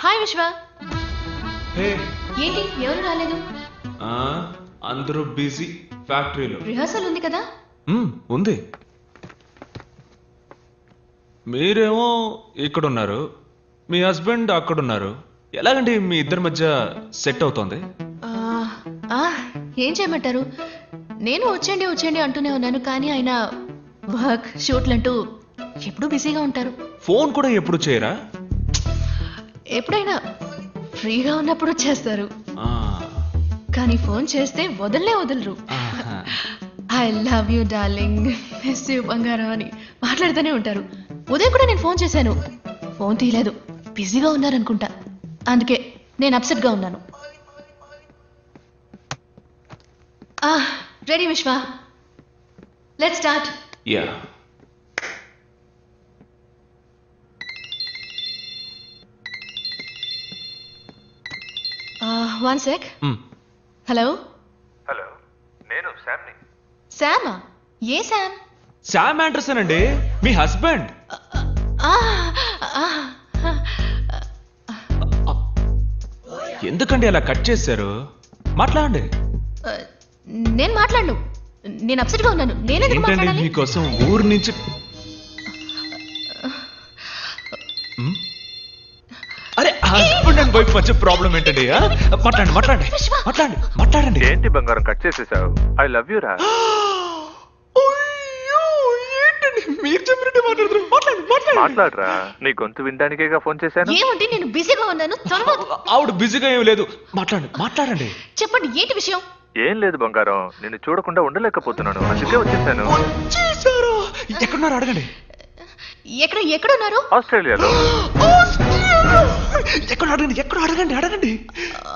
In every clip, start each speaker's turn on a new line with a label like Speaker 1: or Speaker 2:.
Speaker 1: Hi విశ్వ.
Speaker 2: హే
Speaker 1: ఏంటి ఎవరు రాలేదు?
Speaker 2: అందరూ బిజీ ఫ్యాక్టరీలో.
Speaker 1: రిహార్సల్ ఉంది కదా?
Speaker 2: ఉంది. మీరేమో ఇక్కడున్నారు, మీ హస్బెండ్ అక్కడున్నారు. ఎలాగండి మీ ఇద్దరి మధ్య సెట్ అవుతోంది?
Speaker 1: ఏం చేయమంటారు, నేను వచ్చేయండి వచ్చేయండి అంటూనే ఉన్నాను, కానీ ఆయన వర్క్ షూట్లంటూ ఎప్పుడూ బిజీగా ఉంటారు.
Speaker 2: ఫోన్ కూడా ఎప్పుడు చేయరా?
Speaker 1: ఎప్పుడైనా ఫ్రీగా ఉన్నప్పుడు చేస్తారు,
Speaker 2: ఆ,
Speaker 1: కానీ ఫోన్ చేస్తే వదలరు.
Speaker 2: ఆహా.
Speaker 1: I love you darling, miss you బంగారం అని మాట్లాడుతూనే ఉంటారు. ఉదయం కూడా నేను ఫోన్ చేశాను, ఫోన్ తీయలేదు, బిజీగా ఉన్నారనుకుంటా. అందుకే నేను అప్సెట్ గా ఉన్నాను. రెడీ విశ్వ, let's start.
Speaker 2: Yeah.
Speaker 1: One sec. Hello.
Speaker 3: Hello, నేను శామ్ని.
Speaker 1: శామా? ఏ శామ్?
Speaker 2: శామ్ ఆండర్సన్ అండి, మీ హస్బెండ్. ఎందుకండి అలా కట్ చేశారు? మాట్లాడండి.
Speaker 1: నేను మాట్లాడను, నేను అప్సెట్ గా ఉన్నాను. నేనెందుకు
Speaker 2: ఏంటండి
Speaker 1: మాట్లాడాలి?
Speaker 2: మీకోసం ఊరు నుంచి అరే హస్బెండ్ అండ్ వైఫ్ మధ్య ప్రాబ్లం ఏంటండి? మాట్లాడండి మాట్లాడండి మాట్లాడండి మాట్లాడండి.
Speaker 3: ఏంటి బంగారం కట్ చేసేసావు? ఐ లవ్ యూ రా.
Speaker 2: ఏంటండి మీరు చెప్పినట్టు మాట్లాడుతున్నారు? మాట్లాడండి మాట్లాడండి.
Speaker 3: మాట్లాడరా, నీ గొంతు వినడానికేగా ఫోన్ చేశాను.
Speaker 1: ఏమంటే నేను బిజీగా ఉన్నాను, త్వరగా
Speaker 2: ఆవిడ బిజీగా ఏం లేదు, మాట్లాడండి మాట్లాడండి.
Speaker 1: చెప్పండి ఏంటి విషయం?
Speaker 3: ఏం లేదు బంగారం, నిన్ను చూడకుండా ఉండలేకపోతున్నాను, అందుకే వచ్చేసాను.
Speaker 2: వచ్చేసారు? ఎక్కడున్నారు అడగండి.
Speaker 1: ఎక్కడున్నారు?
Speaker 3: ఆస్ట్రేలియాలో.
Speaker 2: ఎక్కడ అడగండి, ఎక్కడ అడగండి అడగండి.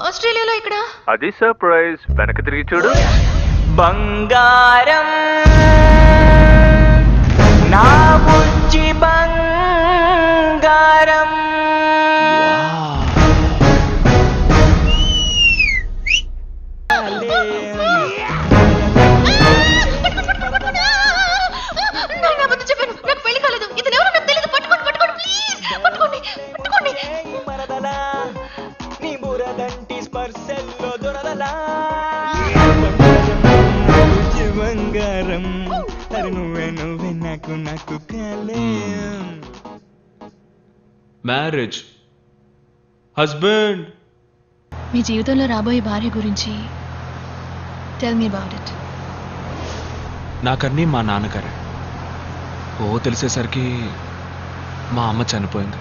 Speaker 1: ఆస్ట్రేలియాలో ఇక్కడ?
Speaker 3: అది సర్ప్రైజ్, వెనక్కి తిరిగి చూడు.
Speaker 4: బంగారం నా బుజ్జి బంగారం.
Speaker 1: చెప్పాను, నాకు పెళ్లి కాలేదు. ఇతను ఎవరో నాకు తెలియదు. పట్టుకోండి పట్టుకోండి ప్లీజ్, పట్టుకోండి పట్టుకోండి.
Speaker 4: నీ బురదంటి స్పర్శల్లో దొరదలా. బంగారం నువ్వే నువ్వే నాకు నాకు కలయం.
Speaker 2: Marriage, husband.
Speaker 1: మీ జీవితంలో రాబోయే భార్య గురించి టెల్ మీ అబౌట్ ఇట్.
Speaker 2: నాకన్నీ మా నాన్నగారే. తెలిసేసరికి మా అమ్మ చనిపోయింది.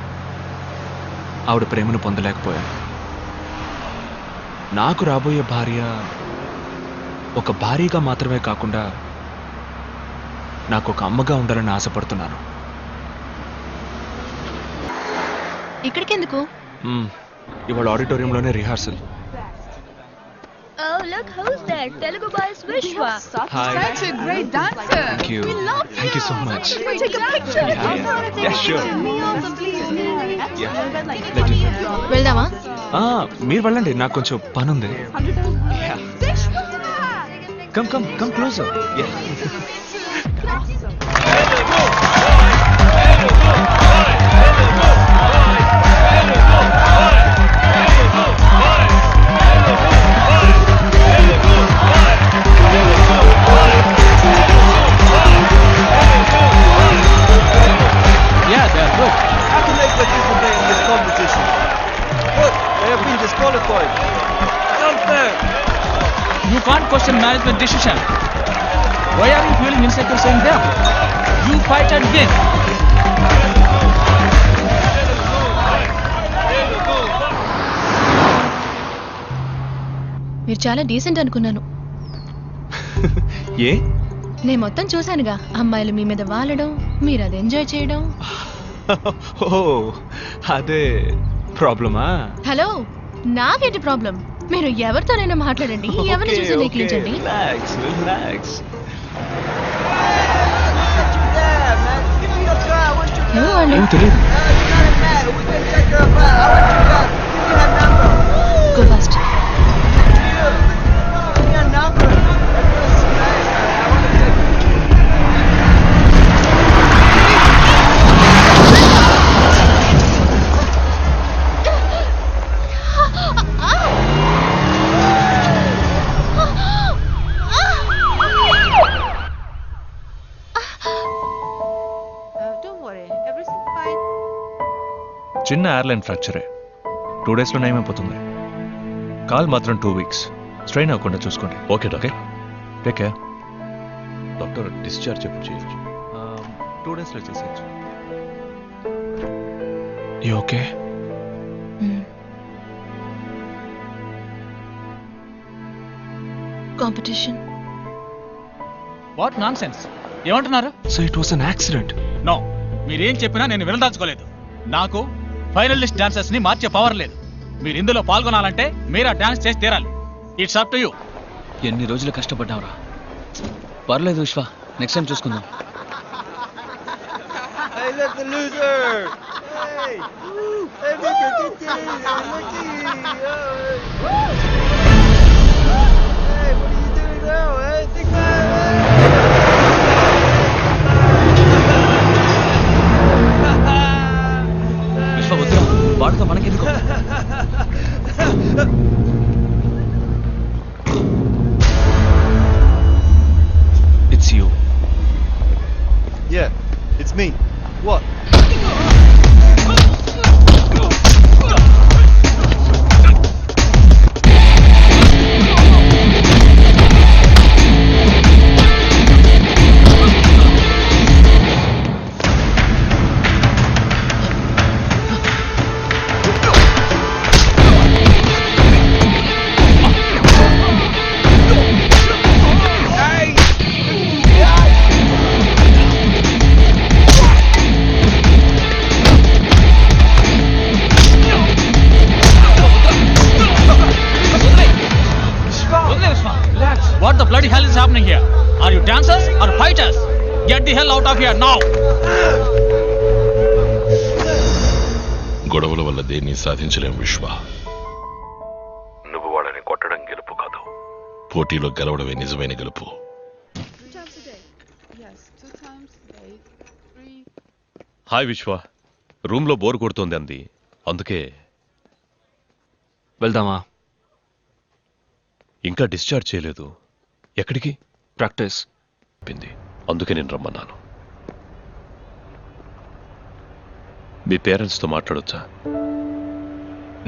Speaker 2: ఆవిడ ప్రేమను పొందలేకపోయాను. నాకు రాబోయే భార్య ఒక భార్యగా మాత్రమే కాకుండా నాకు ఒక అమ్మగా ఉండాలని ఆశపడుతున్నాను.
Speaker 1: ఇక్కడికెందుకు?
Speaker 2: ఇవాళ ఆడిటోరియంలోనే rehearsal.
Speaker 5: Oh, look who's there. Telugu boys Vishwa.
Speaker 2: Hi.
Speaker 6: Such a great dancer.
Speaker 2: Thank you.
Speaker 6: We love you.
Speaker 2: Thank you so much.
Speaker 6: Can we take a picture?
Speaker 2: Yeah, sure.
Speaker 6: Me also, please.
Speaker 2: Yeah. Let me.
Speaker 1: వెళ్దామా?
Speaker 2: మీరు వెళ్ళండి, నాకు కొంచెం పని ఉంది. Come closer.
Speaker 7: You can't question management decision. Why are you feeling insecure saying them? You fight and win.
Speaker 1: మీరు చాలా decent అనుకున్నాను.
Speaker 2: ఏ?
Speaker 1: నేను మొత్తం చూశానుగా, అమ్మాయిలు మీ మీద వాలడం, మీరు అది ఎంజాయ్ చేయడం.
Speaker 2: అదే ప్రాబ్లమా?
Speaker 1: హలో, నాకేంటి ప్రాబ్లం? మీరు ఎవరితోనైనా మాట్లాడండి, ఎవరిని చూసి లేఖించండి. ఎవరు వాళ్ళు?
Speaker 2: తెలియదు.
Speaker 1: Go fast.
Speaker 8: చిన్న ఎయిర్లైన్ ఫ్రాక్చరే, 2 డేస్లో నయమైపోతుంది. కాల్ మాత్రం 2 వీక్స్. స్ట్రెయిన్ అవ్వకుండా చూసుకోండి. Okay doctor, take care. Doctor discharge ఎప్పుడు చేయొచ్చు? 2 డేస్లో చేసేయచ్చు.
Speaker 2: You okay?
Speaker 1: Competition.
Speaker 7: What nonsense? ఏమంటున్నారు?
Speaker 2: So it was an accident.
Speaker 7: No, మీరేం చెప్పినా నేను వినదాల్చుకోలేదు. నాకు ఫైనలిస్ట్ డాన్సర్స్ ని మార్చే పవర్ లేదు. మీరు ఇందులో పాల్గొనాలంటే మీరు ఆ డాన్స్ చేసి తీరాలి. It's up to you.
Speaker 9: ఎన్ని రోజులు కష్టపడ్డావురా. పర్లేదు విశ్వ, నెక్స్ట్ టైం చూసుకుందాం.
Speaker 4: Hey, look, the loser! Hey! Hey, look at this! Hey, what are you doing now? Hey, think
Speaker 9: విశ్వ వద్దురా, వాడితో మనకెందుకు?
Speaker 2: It's you.
Speaker 4: Yeah, it's me. What?
Speaker 7: What the bloody hell is happening here? Are you dancers or fighters? Get the hell out of here now!
Speaker 10: గొడవల వల్ల దేన్ని సాధించలేం విశ్వ.
Speaker 3: నువ్వు వాళ్ళని కొట్టడం గెలుపు కాదు,
Speaker 10: పోటీలో గెలవడమే నిజమైన గెలుపు.
Speaker 6: 3 times a day. Yes, 2 times a day. 3.
Speaker 10: Hi విశ్వ, రూమ్లో బోర్ కొడుతోంది అంది, అందుకే.
Speaker 2: వెళ్దామా?
Speaker 10: ఇంకా డిశ్చార్జ్ చేయలేదు. ఎక్కడికి?
Speaker 2: ప్రాక్టీస్.
Speaker 10: చెప్పింది, అందుకే నేను రమ్మన్నాను. మీ పేరెంట్స్తో మాట్లాడొచ్చా?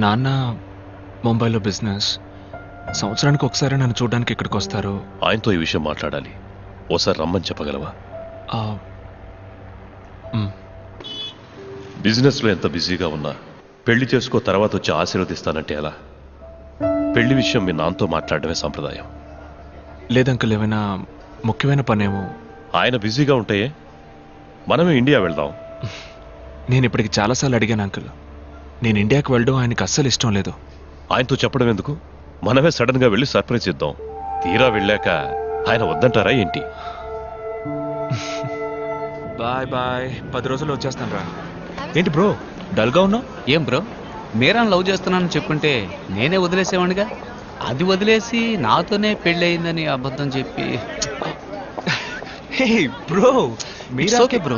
Speaker 2: నాన్న ముంబైలో బిజినెస్, సంవత్సరానికి ఒకసారి నన్ను చూడడానికి ఇక్కడికి వస్తారు.
Speaker 10: ఆయనతో ఈ విషయం మాట్లాడాలి. ఓసారి రమ్మని చెప్పగలవా? బిజినెస్లో ఎంత బిజీగా ఉన్నా పెళ్లి చేసుకో తర్వాత వచ్చి ఆశీర్వదిస్తానంటే ఎలా? పెళ్లి విషయం మీ నాన్నతో మాట్లాడడమే సంప్రదాయం.
Speaker 2: లేదంకల్, ఏమైనా ముఖ్యమైన పనేమో.
Speaker 10: ఆయన బిజీగా ఉంటే మనమే ఇండియా వెళ్దాం.
Speaker 2: నేను ఇప్పటికి చాలాసార్లు అడిగాను అంకుల్. నేను ఇండియాకి వెళ్ళడం ఆయనకి అస్సలు ఇష్టం లేదు.
Speaker 10: ఆయనతో చెప్పడం ఎందుకు? మనమే సడన్ గా వెళ్ళి సర్ప్రైజ్ ఇద్దాం. తీరా వెళ్ళాక ఆయన వద్దంటారా ఏంటి?
Speaker 2: బాయ్ బాయ్, 10 రోజుల్లో వచ్చేస్తాను రా. ఏంటి బ్రో డల్గా ఉన్నావు?
Speaker 9: ఏం బ్రో, మీరాను లవ్ చేస్తున్నానని చెప్పుంటే నేనే వదిలేసేవాడిగా. అది వదిలేసి నాతోనే పెళ్ళి అయిందని అబద్ధం చెప్పి.
Speaker 2: హే బ్రో,
Speaker 9: ఇట్స్ ఓకే బ్రో.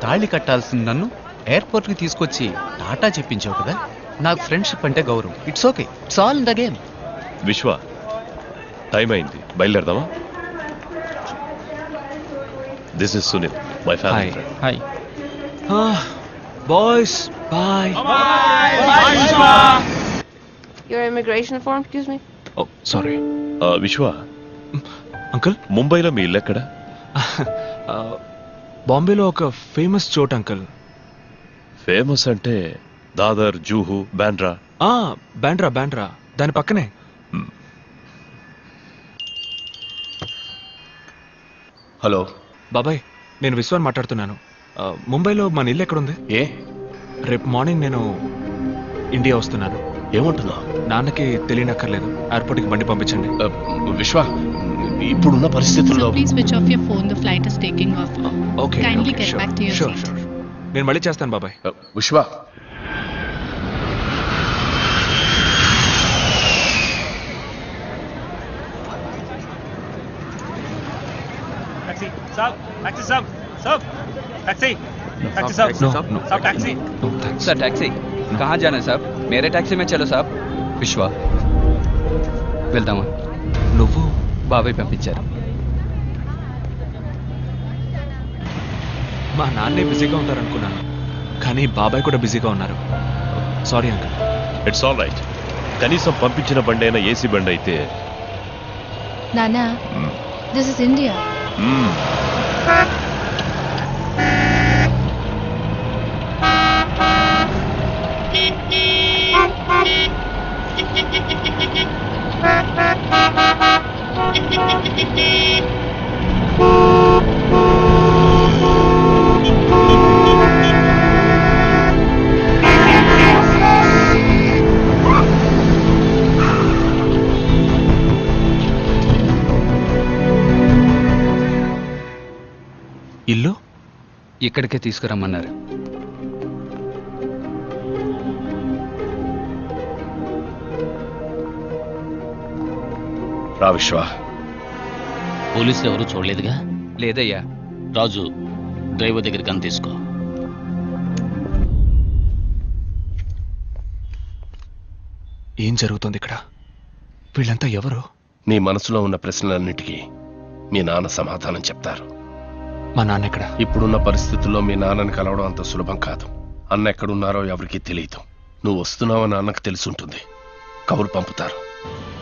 Speaker 9: తాళి కట్టాల్సింది నన్ను ఎయిర్పోర్ట్కి తీసుకొచ్చి టాటా చెప్పించావు కదా. నాకు ఫ్రెండ్షిప్ అంటే గౌరవం. It's okay, it's all in the game.
Speaker 10: Vishwa, time అయింది, బయలుదేరదామా? This is Sunil, my family friend.
Speaker 9: Hi
Speaker 2: boys, boy.
Speaker 5: Your immigration form, excuse me?
Speaker 2: Oh sorry.
Speaker 10: Vishwa,
Speaker 2: uncle,
Speaker 10: ముంబైలో మీ ఇల్లు ఎక్కడ?
Speaker 2: బాంబేలో ఒక ఫేమస్ చోట్ అంకుల్.
Speaker 10: ఫేమస్ అంటే దాదర్, జూహు, బాండ్రా.
Speaker 2: బాండ్రా, బాండ్రా దాని పక్కనే.
Speaker 10: హలో
Speaker 2: బాబాయ్, నేను విశ్వాన్ మాట్లాడుతున్నాను. ముంబైలో మన ఇల్లు ఎక్కడుంది?
Speaker 10: ఏ?
Speaker 2: రేపు మార్నింగ్ నేను ఇండియా వస్తున్నాను.
Speaker 10: ఏమంటున్నా?
Speaker 2: నాన్నకి తెలియనక్కర్లేదు, ఎయిర్పోర్ట్కి బండి పంపించండి.
Speaker 10: విశ్వ, ఇప్పుడున్న పరిస్థితుల్లో
Speaker 1: please switch off your phone, the flight is taking of.
Speaker 2: Okay,
Speaker 1: Kindly get back to your
Speaker 2: sure
Speaker 1: seat.
Speaker 2: Sure. నేను మళ్ళీ చేస్తాను బాబాయ్.
Speaker 10: విశ్వ,
Speaker 7: Taxi, sir. Taxi, sir. Sir. Taxi. Taxi, sir.
Speaker 2: No, no.
Speaker 7: Sir, taxi.
Speaker 2: No, thanks.
Speaker 9: Sir taxi कहाँ जाना है साहब? मेरे टैक्सी में चलो साहब. విశ్వ, వెళ్దామా?
Speaker 2: నువ్వు
Speaker 9: బాబాయ్ పంపించారు.
Speaker 2: మా నాన్నే బిజీగా ఉంటారనుకున్నాను. కానీ బాబాయ్ కూడా బిజీగా ఉన్నారు. Sorry uncle.
Speaker 10: It's all right. కనీసం పంపించిన బండి అయినా ఏసీ బండి అయితే.
Speaker 1: నానా, దిస్ ఇస్ ఇండియా.
Speaker 2: ఇల్లు
Speaker 9: ఇక్కడికే తీసుకురమ్మన్నారు.
Speaker 10: రా విశ్వ.
Speaker 11: పోలీసులు ఎవరు చూడలేదుగా?
Speaker 9: లేదయ్యా.
Speaker 11: రాజు, డ్రైవర్ దగ్గర గన్ తీసుకో.
Speaker 2: ఏం జరుగుతుంది ఇక్కడ? వీళ్ళంతా ఎవరు?
Speaker 10: నీ మనసులో ఉన్న ప్రశ్నలన్నిటికీ మీ నాన్న సమాధానం చెప్తారు.
Speaker 2: మా నాన్న ఎక్కడ?
Speaker 10: ఇప్పుడున్న పరిస్థితుల్లో మీ నాన్నని కలవడం అంత సులభం కాదు. అన్న ఎక్కడున్నారో ఎవరికీ తెలియదు. నువ్వు వస్తున్నావని అన్నకు తెలుసుంటుంది. కబురు పంపుతారు.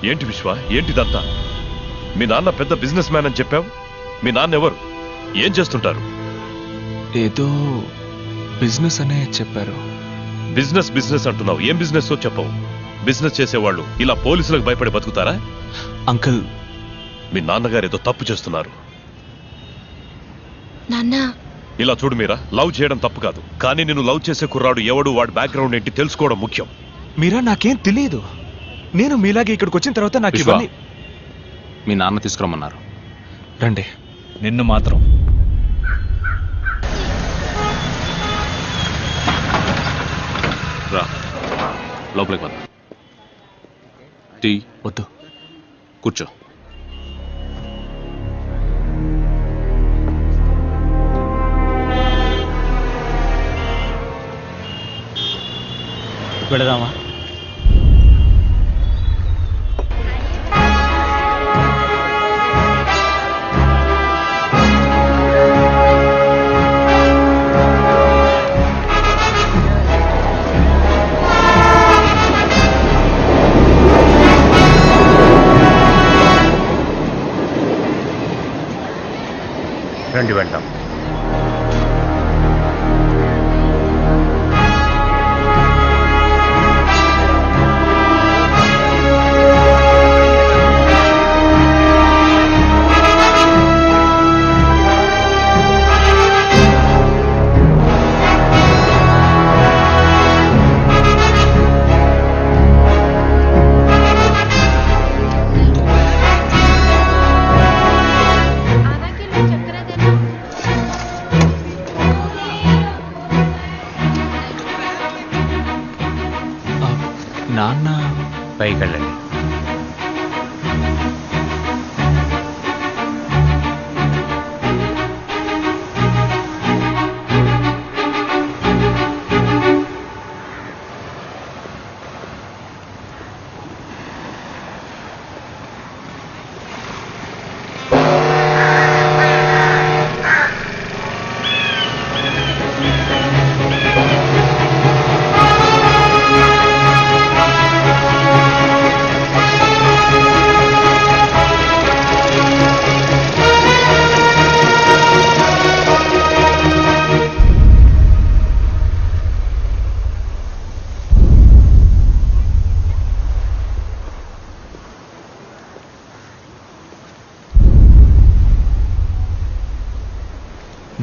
Speaker 10: ఏంటి విశ్వ, ఏంటిదంతా? మీ నాన్న పెద్ద బిజినెస్ మ్యాన్ అని చెప్పావు. మీ నాన్న ఎవరు? ఏం చేస్తుంటారు?
Speaker 2: ఏదో బిజినెస్ అనే చెప్పారు.
Speaker 10: బిజినెస్ బిజినెస్ అంటున్నావు. ఏం బిజినెస్ చెప్పవు. బిజినెస్ చేసేవాళ్ళు ఇలా పోలీసులకు భయపడి బతుకుతారా?
Speaker 2: అంకుల్,
Speaker 10: మీ నాన్నగారు ఏదో తప్పు చేస్తున్నారు.
Speaker 1: నాన్నా,
Speaker 10: ఇలా చూడు మీరా, లవ్ చేయడం తప్పు కాదు, కానీ నేను లవ్ చేసే కుర్రాడు ఎవడు, వాడి బ్యాక్గ్రౌండ్ ఏంటి తెలుసుకోవడం ముఖ్యం.
Speaker 2: మీరా, నాకేం తెలియదు. నేను మీలాగే ఇక్కడికి వచ్చిన తర్వాత నాకు
Speaker 10: విశ్వ,
Speaker 2: ఇవన్నీ.
Speaker 7: మీ నాన్న తీసుకురమ్మన్నారు.
Speaker 2: రండి.
Speaker 8: నిన్ను మాత్రం
Speaker 7: రా, లోపలికి వద్దాం. టీ
Speaker 2: వద్దు.
Speaker 7: కూర్చో.
Speaker 11: వెళదామా?
Speaker 10: రండి వెళ్దాం.
Speaker 2: నాన్న
Speaker 9: పైకి వెళ్ళండి.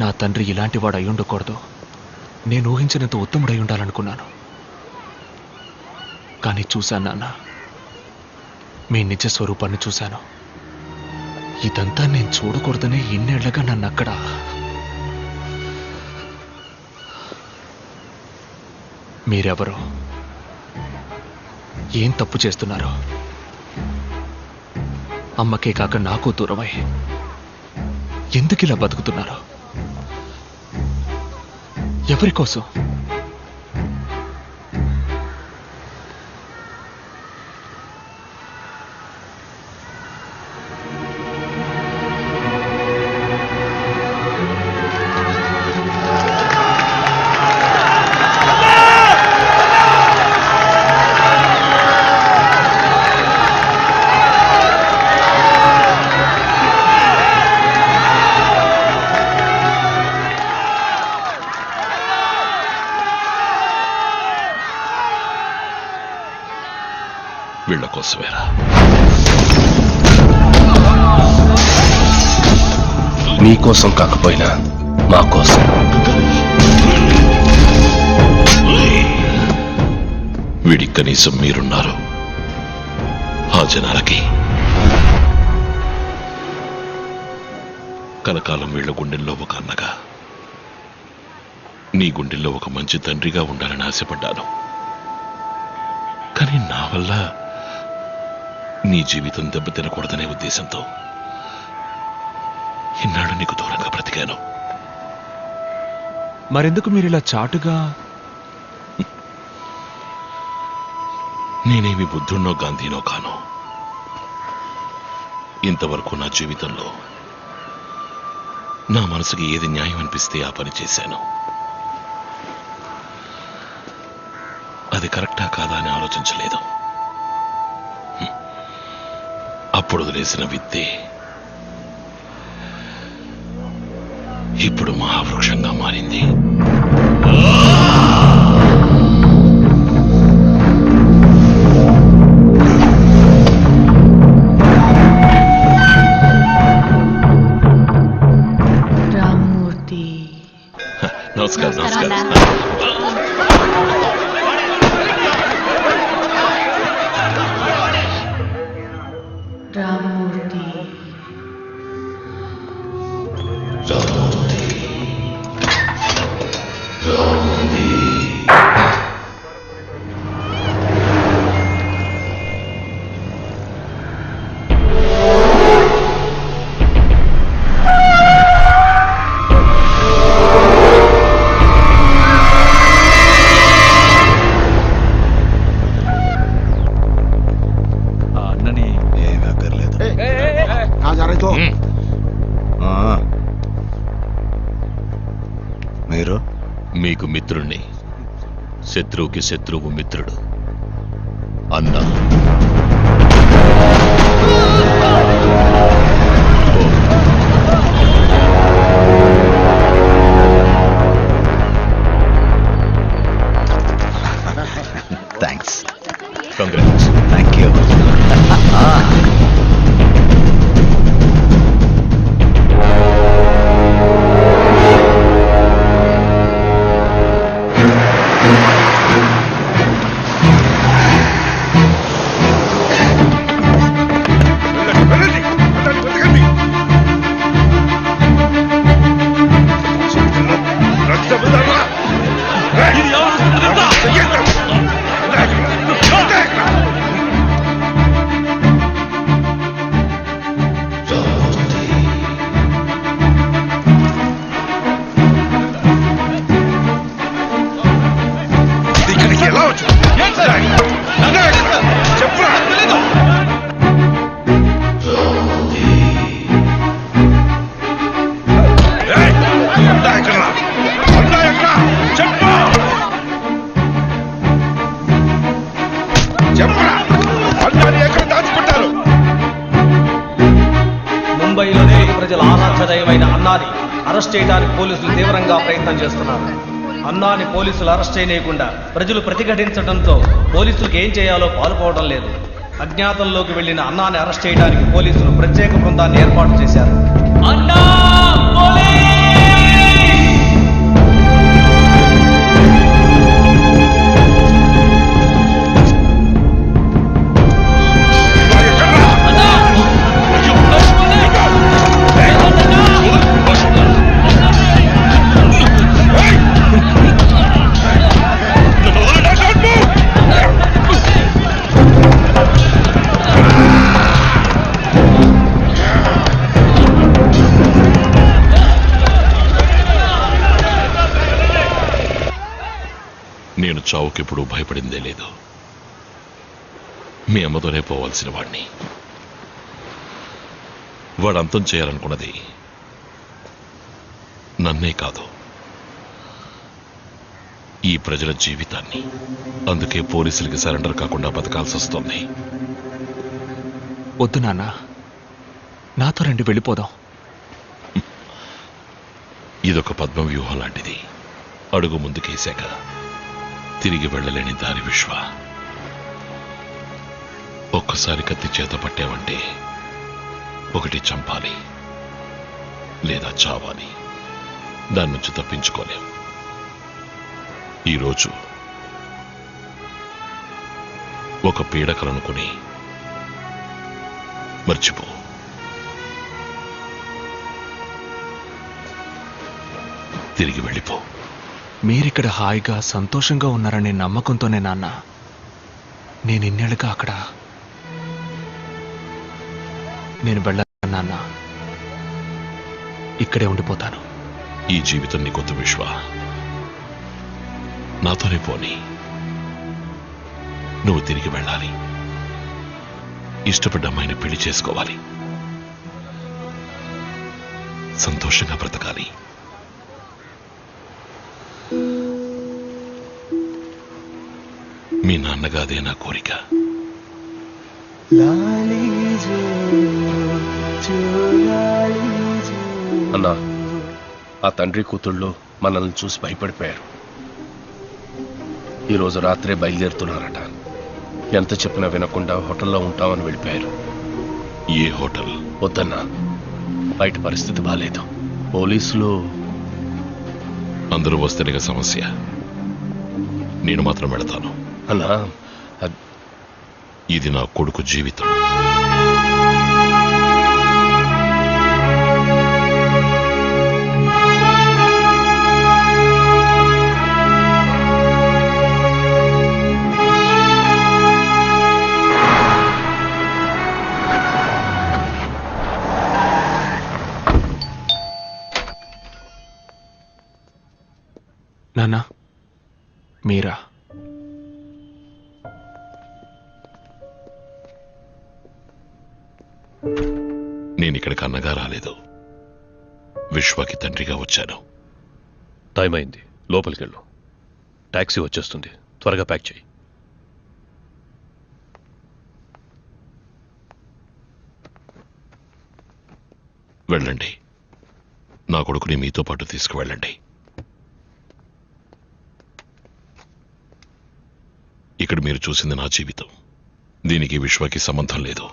Speaker 2: నా తండ్రి ఇలాంటి వాడు అయి ఉండకూడదు. నేను ఊహించినంత ఉత్తముడై ఉండాలనుకున్నాను. కానీ చూశాను నాన్న, మీ నిజ స్వరూపాన్ని చూశాను. ఇదంతా నేను చూడకూడదనే ఇన్నేళ్లగా నన్ను అక్కడ. మీరెవరు? ఏం తప్పు చేస్తున్నారు? అమ్మకే కాక నాకు దూరమై ఎందుకు ఇలా బతుకుతున్నారు? ఎవరి కోసం?
Speaker 10: వీళ్ళ కోసమేరా. మీకోసం కాకపోయినా మా కోసం. వీడి కనీసం మీరున్నారు. ఆ జనాలకి కలకాలం వీళ్ళ గుండెల్లో ఒక అన్నగా, నీ గుండెల్లో ఒక మంచి తండ్రిగా ఉండాలని ఆశపడ్డాను. కానీ నా వల్ల నీ జీవితం దెబ్బతినకూడదనే ఉద్దేశంతో ఇన్నాడు నీకు దూరంగా బ్రతికాను.
Speaker 2: మరెందుకు మీరు ఇలా చాటుగా?
Speaker 10: నేనేమి బుద్ధున్నో గాంధీనో కాను. ఇంతవరకు నా జీవితంలో నా మనసుకి ఏది న్యాయం అనిపిస్తే ఆ పని చేశాను. అది కరెక్టా కాదా అని ఆలోచించలేదు. అప్పుడు వదిలేసిన విత్తే ఇప్పుడు మహావృక్షంగా మారింది.
Speaker 1: రామ్మూర్తి.
Speaker 10: నమస్కారం. నమస్కారం.
Speaker 1: రామ్మూర్తి.
Speaker 8: అన్నని
Speaker 4: ఏమీ అక్కర్లేదు. మీరు
Speaker 10: మీకు మిత్రుణ్ణి, శత్రువుకి శత్రువు మిత్రుడు. అన్నా
Speaker 4: థ్యాంక్స్.
Speaker 10: కంగ్రాట్స్.
Speaker 4: Thank you.
Speaker 12: ముంబైలోనే ప్రజల ఆరాధ్య దైవమైన అన్నాని అరెస్ట్ చేయడానికి పోలీసులు తీవ్రంగా ప్రయత్నం చేస్తున్నారు. అన్నాని పోలీసులు అరెస్ట్ చేయకుండా ప్రజలు ప్రతిఘటించడంతో పోలీసులకు ఏం చేయాలో పాల్పోవడం లేదు. అజ్ఞాతంలోకి వెళ్లిన అన్నాని అరెస్ట్ చేయడానికి పోలీసులు ప్రత్యేక బృందాన్ని ఏర్పాటు చేశారు.
Speaker 10: నేను చావుకెప్పుడు భయపడిందే లేదు. మీ అమ్మతోనే పోవాల్సిన వాడిని. వాడు అంతం చేయాలనుకున్నది నన్నే కాదు, ఈ ప్రజల జీవితాన్ని. అందుకే పోలీసులకి సరెండర్ కాకుండా బతకాల్సి వస్తుంది.
Speaker 2: వద్దు నాన్న, నాతో రండి, వెళ్ళిపోదాం.
Speaker 10: ఇదొక పద్మ వ్యూహం లాంటిది. అడుగు ముందుకేశాక తిరిగి వెళ్ళలేని దారి విశ్వ. ఒక్కసారి కత్తి చేత పట్టావంటే ఒకటి చంపాలి లేదా చావాలి. దాని నుంచి తప్పించుకోలేం. ఈరోజు ఒక పీడకలనుకుని మర్చిపో. తిరిగి వెళ్ళిపో.
Speaker 2: మీరిక్కడ హాయిగా సంతోషంగా ఉన్నారనే నమ్మకంతోనే నాన్న నేను ఇన్నేళ్ళుగా అక్కడ నేను వెళ్ళాను నాన్న. ఇక్కడే ఉండిపోతాను.
Speaker 10: ఈ జీవితం నీకొద్దు విశ్వ. నాతోనే పోని. నువ్వు తిరిగి వెళ్ళాలి. ఇష్టపడ్డ అమ్మాయిని పెళ్లి చేసుకోవాలి. సంతోషంగా బ్రతకాలి. మీ నాన్నగా అదే నా కోరిక. అన్నా, ఆ తండ్రి కూతుళ్ళు మనల్ని చూసి భయపడిపోయారు. ఈరోజు రాత్రే బయలుదేరుతున్నారట. ఎంత చెప్పినా వినకుండా హోటల్లో ఉంటామని వెళ్ళిపోయారు. ఏ హోటల్? వద్దన్నా, బయట పరిస్థితి బాలేదు. పోలీసులు అందరూ వస్తేనే సమస్య. నేను మాత్రం వెళతాను. అన్నా, ఇది నా కొడుకు జీవితం.
Speaker 2: నాన్న, మీరా?
Speaker 10: నేనిక్కడికి అన్నగా రాలేదు. విశ్వకి తండ్రిగా వచ్చాను.
Speaker 8: టైం అయింది, లోపలికి వెళ్ళు. టాక్సీ వచ్చేస్తుంది, త్వరగా ప్యాక్ చేయి.
Speaker 10: వెళ్ళండి. నా కొడుకుని మీతో పాటు తీసుకువెళ్ళండి. ఇక్కడ మీరు చూసింది నా జీవితం. దీనికి విశ్వకి సంబంధం లేదు.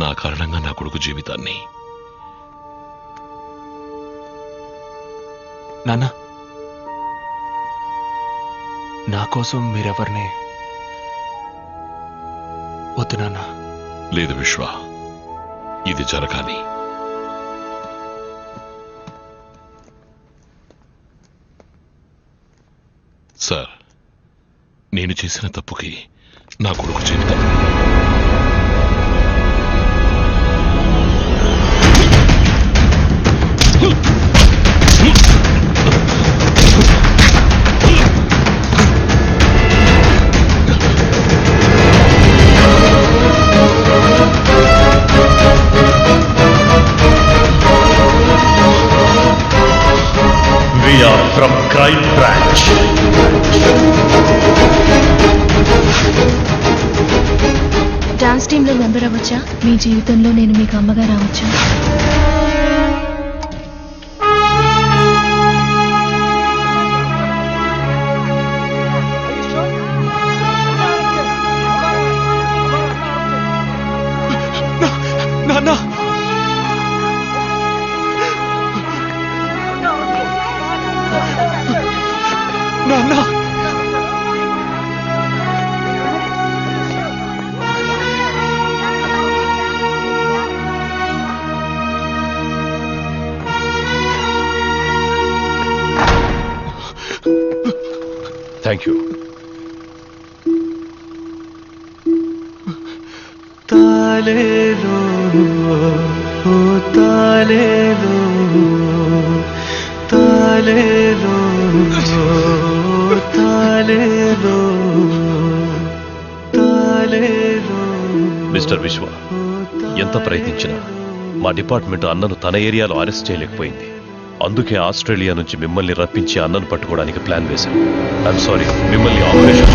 Speaker 10: నా కారణంగా నా కొడుకు జీవితాన్ని
Speaker 2: నాన్న, నా కోసం మీరెవరిని వద్దు నాన్న.
Speaker 10: లేదు విశ్వ, ఇది జరగాలి. సార్, నేను చేసిన తప్పుకి నా కొడుకు జీవితం
Speaker 8: We are from Crime Branch.
Speaker 1: Dance టీంలో మెంబర్ అవ్వచ్చా? మీ జీవితంలో నేను మీకు అమ్మగా రావచ్చా?
Speaker 2: నాన్న, నాన్న,
Speaker 8: థ్యాంక్ యూ.
Speaker 4: తాలేలో ఓ తాలేలో తాలేలో తాలేలో తాలేలో.
Speaker 8: మిస్టర్ విశ్వ, ఎంత ప్రయత్నించినా మా డిపార్ట్మెంట్ అన్నను తన ఏరియాలో అరెస్ట్ చేయలేకపోయింది. అందుకే ఆస్ట్రేలియా నుంచి మిమ్మల్ని రప్పించి అన్నను పట్టుకోవడానికి ప్లాన్ వేశాం. ఐఎమ్ సారీ, మిమ్మల్ని ఆపరేషన్